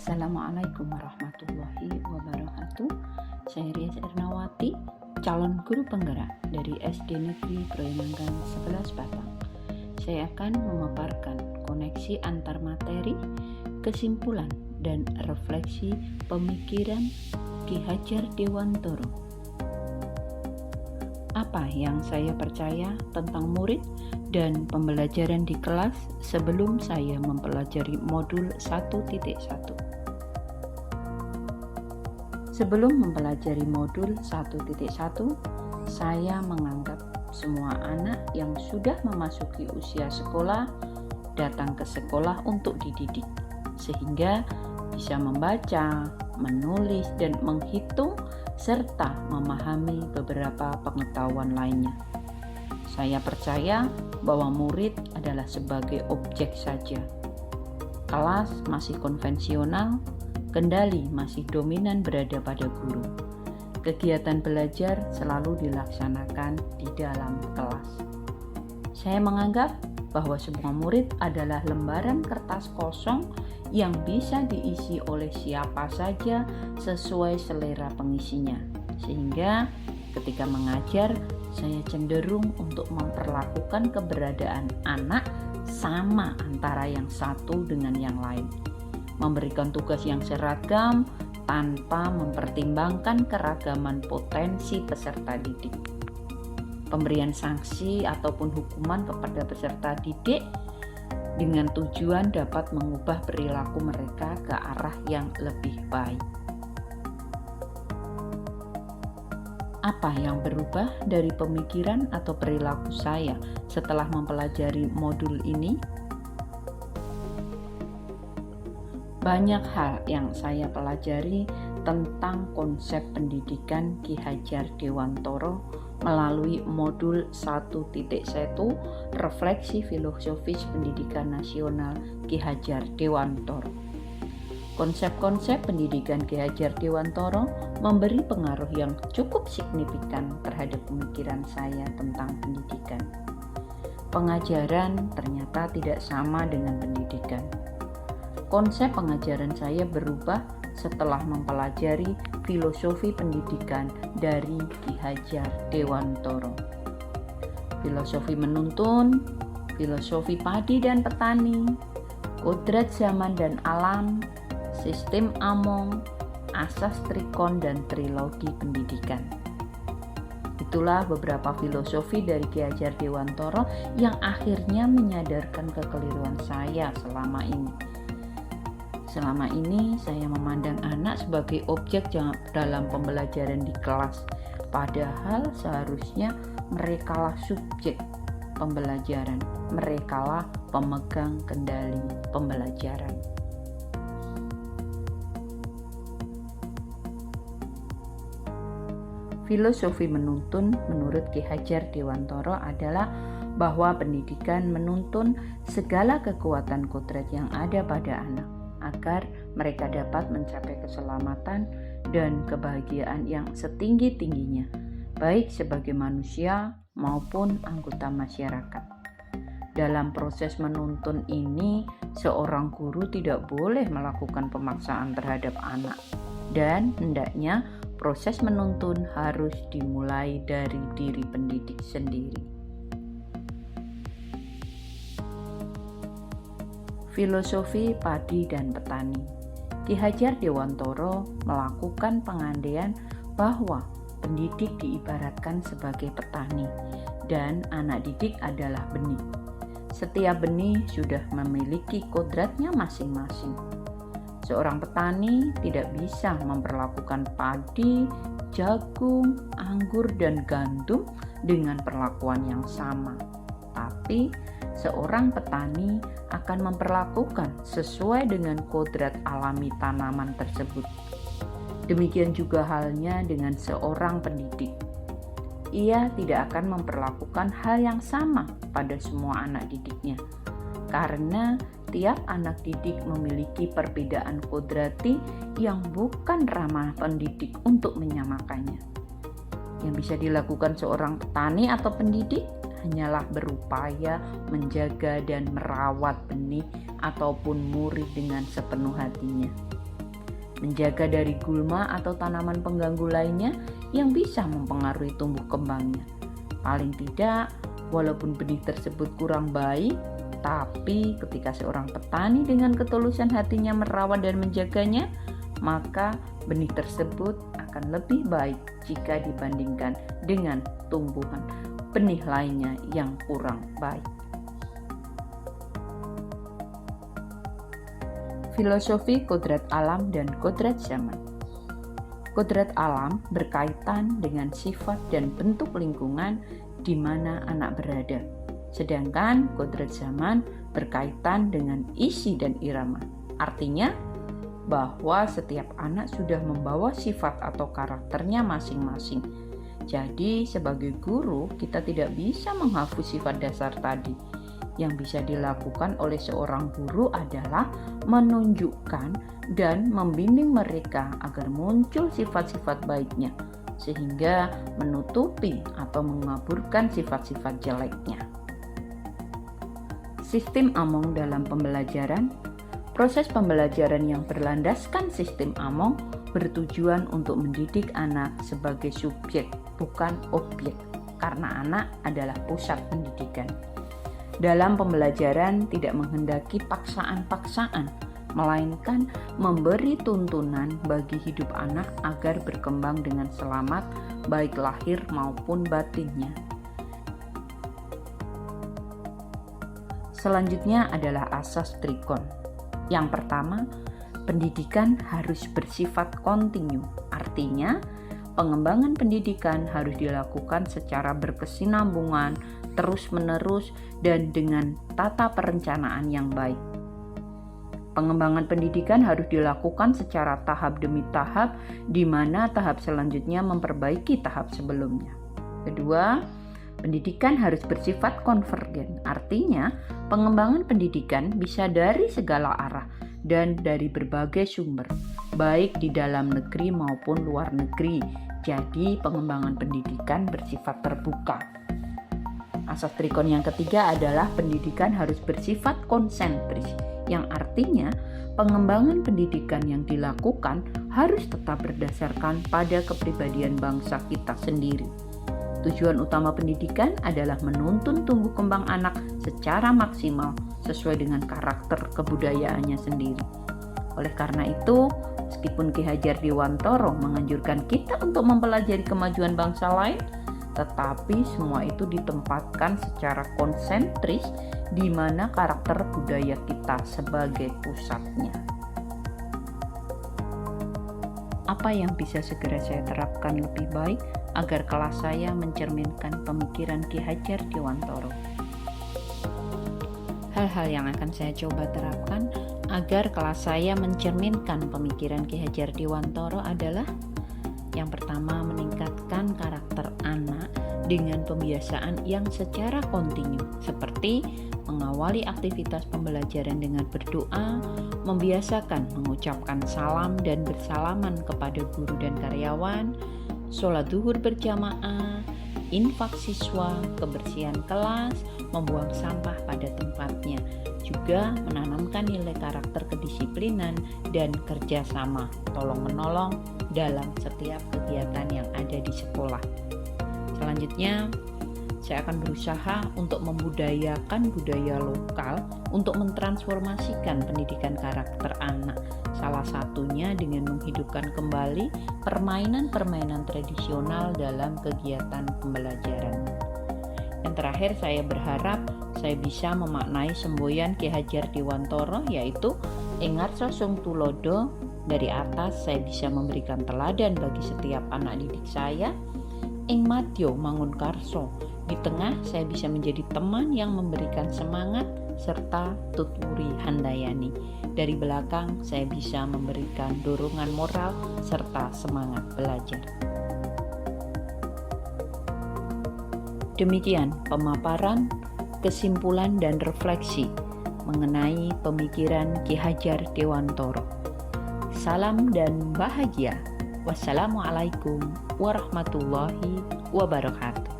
Assalamualaikum warahmatullahi wabarakatuh. Saya Rias Ernawati, calon guru penggerak dari SD Negeri Proyonanggan 11 Batang. Saya akan memaparkan koneksi antar materi, kesimpulan, dan refleksi pemikiran Ki Hajar Dewantoro. Apa yang saya percaya tentang murid dan pembelajaran di kelas sebelum saya mempelajari modul 1.1. Sebelum mempelajari modul 1.1, saya menganggap semua anak yang sudah memasuki usia sekolah datang ke sekolah untuk dididik, sehingga bisa membaca, menulis, dan menghitung, serta memahami beberapa pengetahuan lainnya. Saya percaya bahwa murid adalah sebagai objek saja. Kelas masih konvensional, kendali masih dominan berada pada guru. Kegiatan belajar selalu dilaksanakan di dalam kelas. Saya menganggap bahwa semua murid adalah lembaran kertas kosong yang bisa diisi oleh siapa saja sesuai selera pengisinya. Sehingga ketika mengajar, saya cenderung untuk memperlakukan keberadaan anak sama antara yang satu dengan yang lain. Memberikan tugas yang seragam tanpa mempertimbangkan keragaman potensi peserta didik. Pemberian sanksi ataupun hukuman kepada peserta didik dengan tujuan dapat mengubah perilaku mereka ke arah yang lebih baik. Apa yang berubah dari pemikiran atau perilaku saya setelah mempelajari modul ini? Banyak hal yang saya pelajari tentang konsep pendidikan Ki Hajar Dewantoro melalui modul 1.1 Refleksi Filosofis Pendidikan Nasional Ki Hajar Dewantoro. Konsep-konsep pendidikan Ki Hajar Dewantoro memberi pengaruh yang cukup signifikan terhadap pemikiran saya tentang pendidikan. Pengajaran ternyata tidak sama dengan pendidikan. Konsep pengajaran saya berubah setelah mempelajari filosofi pendidikan dari Ki Hajar Dewantoro. Filosofi menuntun, filosofi padi dan petani, kodrat zaman dan alam, sistem Among, asas trikon, dan trilogi pendidikan. Itulah beberapa filosofi dari Ki Hajar Dewantoro yang akhirnya menyadarkan kekeliruan saya selama ini. Selama ini saya memandang anak sebagai objek dalam pembelajaran di kelas, padahal seharusnya merekalah subjek pembelajaran, merekalah pemegang kendali pembelajaran. Filosofi menuntun menurut Ki Hajar Dewantoro adalah bahwa pendidikan menuntun segala kekuatan kodrat yang ada pada anak, agar mereka dapat mencapai keselamatan dan kebahagiaan yang setinggi-tingginya, baik sebagai manusia maupun anggota masyarakat. Dalam proses menuntun ini, seorang guru tidak boleh melakukan pemaksaan terhadap anak, dan hendaknya proses menuntun harus dimulai dari diri pendidik sendiri. Filosofi padi dan petani. Ki Hajar Dewantoro melakukan pengandaian bahwa pendidik diibaratkan sebagai petani dan anak didik adalah benih. Setiap benih sudah memiliki kodratnya masing-masing. Seorang petani tidak bisa memperlakukan padi, jagung, anggur, dan gandum dengan perlakuan yang sama. Tapi seorang petani akan memperlakukan sesuai dengan kodrat alami tanaman tersebut. Demikian juga halnya dengan seorang pendidik. Ia tidak akan memperlakukan hal yang sama pada semua anak didiknya, karena tiap anak didik memiliki perbedaan kodrati yang bukan ramah pendidik untuk menyamakannya. Yang bisa dilakukan seorang petani atau pendidik hanyalah berupaya menjaga dan merawat benih ataupun murid dengan sepenuh hatinya. menjaga dari gulma atau tanaman pengganggu lainnya yang bisa mempengaruhi tumbuh kembangnya. Paling tidak, walaupun benih tersebut kurang baik, tapi ketika seorang petani dengan ketulusan hatinya merawat dan menjaganya, maka benih tersebut akan lebih baik jika dibandingkan dengan tumbuhan benih lainnya yang kurang baik. Filosofi kodrat alam dan kodrat zaman. Kodrat alam berkaitan dengan sifat dan bentuk lingkungan di mana anak berada, sedangkan kodrat zaman berkaitan dengan isi dan irama. Artinya bahwa setiap anak sudah membawa sifat atau karakternya masing-masing. Jadi sebagai guru kita tidak bisa menghapus sifat dasar tadi. Yang bisa dilakukan oleh seorang guru adalah menunjukkan dan membimbing mereka agar muncul sifat-sifat baiknya, sehingga menutupi atau mengaburkan sifat-sifat jeleknya. Sistem Among dalam pembelajaran. Proses pembelajaran yang berlandaskan sistem Among bertujuan untuk mendidik anak sebagai subjek, bukan objek, karena anak adalah pusat pendidikan. Dalam pembelajaran tidak menghendaki paksaan-paksaan, melainkan memberi tuntunan bagi hidup anak agar berkembang dengan selamat, baik lahir maupun batinnya. Selanjutnya adalah asas Trikon. Yang pertama, pendidikan harus bersifat kontinu. Artinya, pengembangan pendidikan harus dilakukan secara berkesinambungan, terus-menerus, dan dengan tata perencanaan yang baik. Pengembangan pendidikan harus dilakukan secara tahap demi tahap, di mana tahap selanjutnya memperbaiki tahap sebelumnya. Kedua, pendidikan harus bersifat konvergen. Artinya, pengembangan pendidikan bisa dari segala arah dan dari berbagai sumber, baik di dalam negeri maupun luar negeri. Jadi, pengembangan pendidikan bersifat terbuka. Asas Trikon yang ketiga adalah pendidikan harus bersifat konsentris, yang artinya pengembangan pendidikan yang dilakukan harus tetap berdasarkan pada kepribadian bangsa kita sendiri. Tujuan utama pendidikan adalah menuntun tumbuh kembang anak secara maksimal sesuai dengan karakter kebudayaannya sendiri. Oleh karena itu, meskipun Ki Hajar Dewantara menganjurkan kita untuk mempelajari kemajuan bangsa lain, tetapi semua itu ditempatkan secara konsentris di mana karakter budaya kita sebagai pusatnya. Apa yang bisa segera saya terapkan lebih baik agar kelas saya mencerminkan pemikiran Ki Hajar Dewantara? Hal-hal yang akan saya coba terapkan agar kelas saya mencerminkan pemikiran Ki Hajar Dewantara adalah: yang pertama, meningkatkan karakter anak dengan pembiasaan yang secara kontinu, seperti mengawali aktivitas pembelajaran dengan berdoa, membiasakan mengucapkan salam dan bersalaman kepada guru dan karyawan, sholat zuhur berjamaah, infak siswa, kebersihan kelas, membuang sampah pada tempatnya, juga menanamkan nilai karakter kedisiplinan dan kerjasama, tolong-menolong dalam setiap kegiatan yang ada di sekolah. Selanjutnya, saya akan berusaha untuk membudayakan budaya lokal untuk mentransformasikan pendidikan karakter anak. Salah satunya dengan menghidupkan kembali permainan-permainan tradisional dalam kegiatan pembelajaran. Yang terakhir, saya berharap saya bisa memaknai semboyan Ki Hajar Dewantara, yaitu Engarsa Sung Tulodo. Dari atas saya bisa memberikan teladan bagi setiap anak didik saya. Ing Madya Mangun Karso, di tengah saya bisa menjadi teman yang memberikan semangat serta tuturi handayani. Dari belakang saya bisa memberikan dorongan moral serta semangat belajar. Demikian pemaparan, kesimpulan dan refleksi mengenai pemikiran Ki Hajar Dewantara. Salam dan bahagia. Wassalamualaikum warahmatullahi wabarakatuh.